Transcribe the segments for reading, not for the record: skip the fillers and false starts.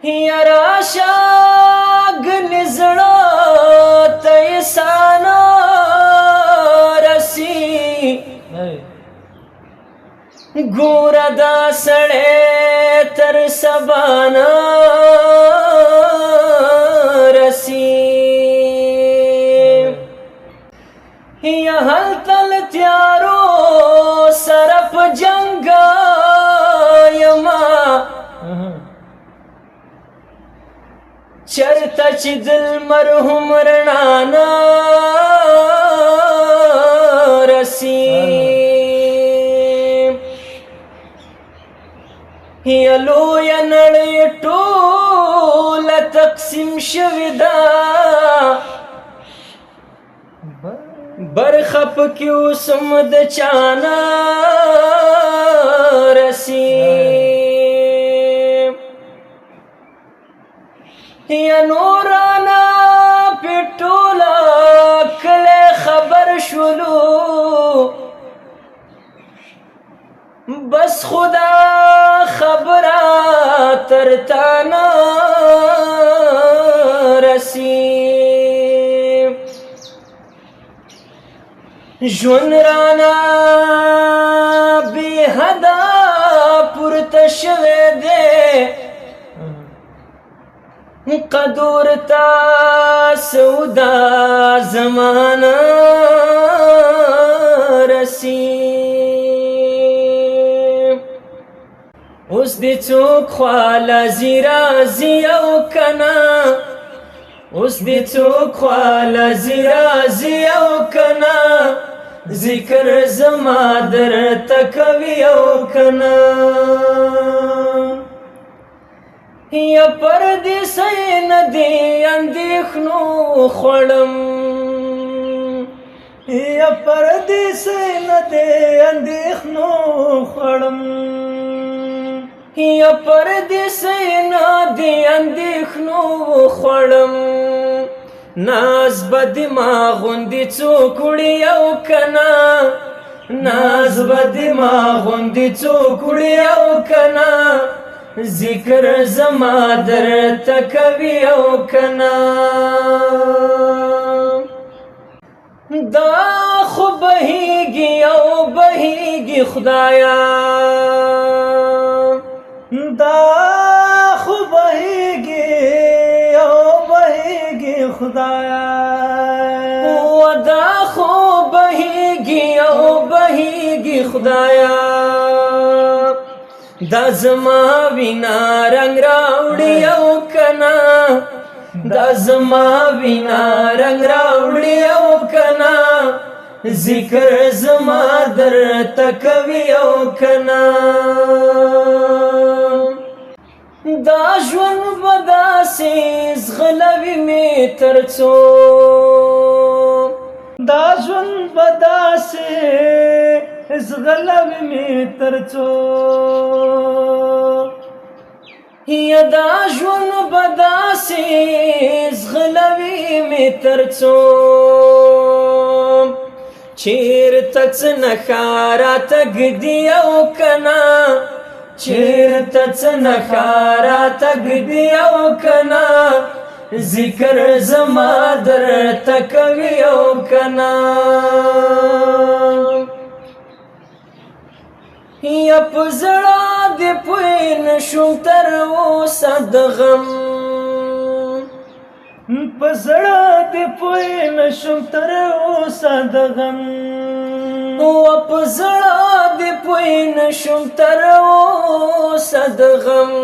یراشه ګنې زړه ته یې سانه رسي ګوره دا سړی تر سبا نه رسي یا هلته له تیارو سره په جنګ یما چرته چې د لمر هم رڼا نه رسي یا لویه نړۍ ټوله تقسیم شوې ده برخه پکې اوس هم د چا نه رسي یا نورانه پې ټوله کلی خبر شولو بس خدا خبره تر تا نه رسي ژوند رانه بې حده پورته شوی دی قدور تا سودا زمانه رسي اوس دې څوک خواله زیرازي او کنه اوس دې څوک خواله زیرازي او کنه ذکر زما درته کوي او کنه یا پردیسی نه دې اندېښنو خوړم یا پردیسی نه دې اندېښنو خوړم یا پردیسی نه دې اندېښنو خوړم ناز به دماغ غوندې څوک وړي او کنه ناز به دماغ غوندې څوک وړي او کنه ذکر زما درته کوي او کنه دا خو بهیږي او بهیږي خدایا دا خو بهیږي او بهیږي خدایا و دا خو بهیږي او بهیږي خدایا دا زما وینا رنگ راوړي او کنه دا زما وینا رنگ راوړي او کنه ذکر زما درته کوي او کنه دا ژوند به داسې ځغلوي مې تر څو دا ژوند به داسې ځغلوي مې تر څو یا دا ژوند به داسې ځغلوي مې تر څو چېرته څه نښه راته ږدي او کنه چېرته څه نښه راته ږدي او کنه ذکر زما درته کوي او کنه یا په زړه دې پوی نشم تر اوسه د غم په زړه دې پوی نشم تر اوسه د غم و په زړه دې پوی نشم تر اوسه د غم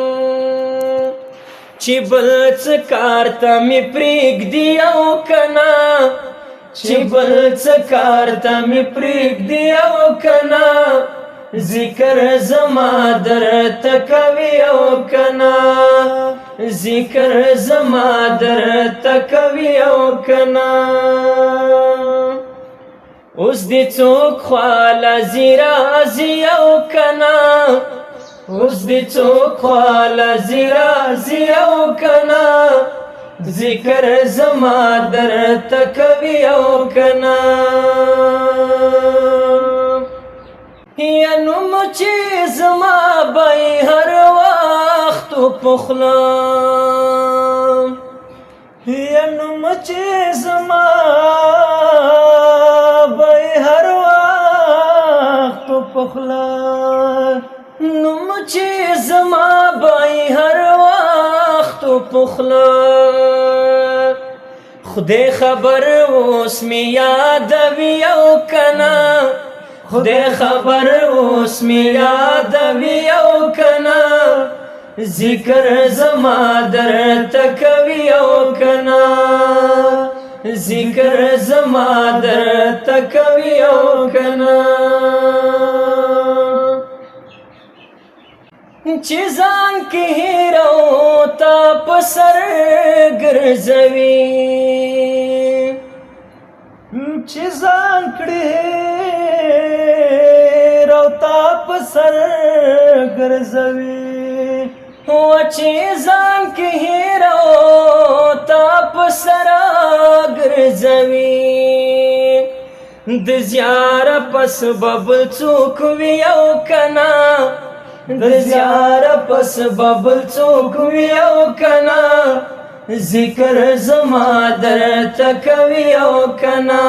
چې بل څه کار ته مې پرېږدي او کنه چې بل څه کار ته مې پرېږدي او کنه ذکر زما درته کوي او کنه ذکر زما درته کوي او کنه اوس دې څوک خواله زیرازي او کنه اوس دې څوک خواله زیرازي او کنه ذکر زما درته کوي او کنه یا نوم چې زما به هر وخت تو پخلا یا نوم چې زما به هر وخت تو پخلا نوم چې زما به هر وخت تو پخلا خدای خبر اوس می یادوي او کنا خدای خبر اوس می یادوي او کنا ذکر زما درته کوي او کنا ذکر زما درته کوي او کنا چې ځان کې هیرو تا په سر ګرځوي چې ځان کړې هیرو تا په سر ګرځوي او چې ځان کې هیرو تا په سر ګرځوي د زیار پس ببل څوک وي او کنا د زیار پس ببل څوک وي او کنا ذکر زما درته کوي او کنا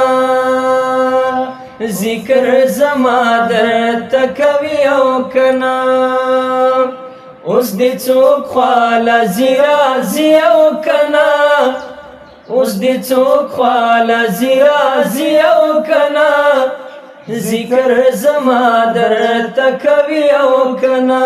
ذکر زما درته کوي او کنا اوس دې څوک خواله زیرازي او کنا اوس دې څوک خواله زیرازي او کنا ذکر زما درته کوي او کنا